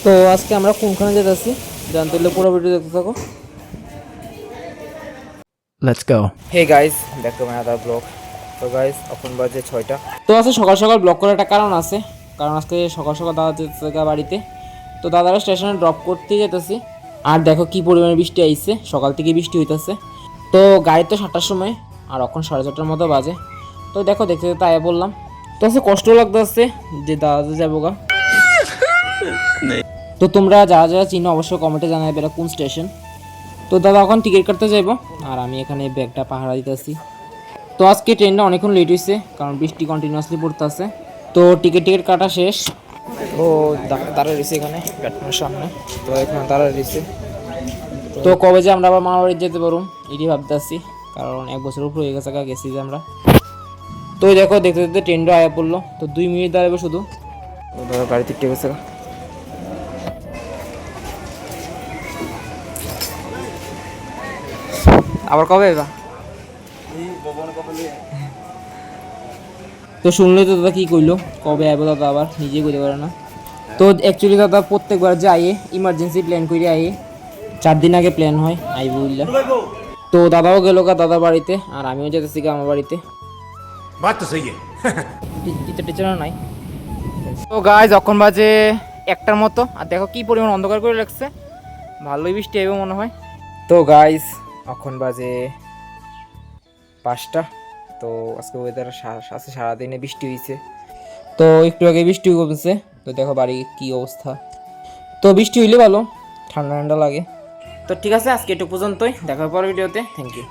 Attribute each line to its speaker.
Speaker 1: তো আজকে আমরা কোনখানে যেতেছি জানতে হলে পুরো ভিডিও দেখতে থাকো।
Speaker 2: Let's go.
Speaker 3: Hey guys, back to my other blog. তো গাইস, এখন বাজে 6টা।
Speaker 1: তো আজকে সকাল সকাল ব্লগ করার একটা কারণ আছে, কারণ আজকে সকাল সকাল দাদা যেতেছে বাড়িতে। তো দাদারা স্টেশনে ড্রপ করতে যেতেছি। আর দেখো কি পরিমাণে বৃষ্টি আইছে, সকাল থেকে বৃষ্টি হইতেছে। তো গাড়ি তো 7টার সময়, আর এখন 4:30টার মতো বাজে। তো দেখো দেখতে দেখতে আয়া বললাম। তো আজকে কষ্ট লাগতেছে যে দাদা যাবো গা। তো তোমরা যারা যারা চিনো অবশ্যই কমেন্টে জানাবে এটা কোন স্টেশন। তো দাদা এখন টিকিট কাটতে যাইব, আর আমি এখানে ব্যাগটা পাহারা দিতেছি। তো আজকে ট্রেনটা অনেকক্ষণ লেট হয়েছে, কারণ বৃষ্টি কন্টিনিউয়াসলি পড়তেছে। তো টিকিট কাটা শেষ।
Speaker 3: তো দাঁড়া রয়েছে এখানে প্ল্যাটফর্মের সামনে। তো এখানে দাঁড়া রয়েছে।
Speaker 1: তো কবে যে আমরা আবার মামার বাড়ি যেতে পারুম এটি ভাবতেছি, কারণ 1 বছর উপর হয়ে গেছে গেছি যে আমরা। তো দেখো দেখতে দেখতে ট্রেনটা আয়া পড়লো। তো 2 মিনিট দাঁড়াবে শুধু।
Speaker 3: তো ধরো গাড়িতে টিকে গেছে।
Speaker 1: আবার কবে এবা? তো শুনলে তো দাদা কি কইলো কবে আইবো, দাদা আবার নিজেই কইতে পারে না। তো অ্যাকচুয়ালি দাদা প্রত্যেকবার যে আইয়ে ইমার্জেন্সি প্ল্যান করে আইয়ে, 4 দিন আগে প্ল্যান হয় আইবো বললা। তো দাদাও গেল গা দাদার বাড়িতে, আর আমিও যেতেছি গা আমার বাড়িতে।
Speaker 2: बात तो सही है.
Speaker 1: টিচার টিচারও নাই। তো গাইজ এখন বাজে 1টার মতো, আর দেখো কি পরিমাণ অন্ধকার করে রাখছে। ভালোই বৃষ্টি আইবো মনে হয়।
Speaker 3: তো গাইস, এখন বাজে 5টা। তো আজকে ওয়েদার আছে, সারাদিনে বৃষ্টি হয়েছে।
Speaker 1: তো একটু আগে বৃষ্টি কমছে। তো দেখো বাড়ি কি অবস্থা। তো বৃষ্টি হইলে ভালো, ঠান্ডা ঠান্ডা লাগে। তো ঠিক আছে, আজকে একটু পর্যন্তই, দেখা পরের ভিডিওতে। Thank you.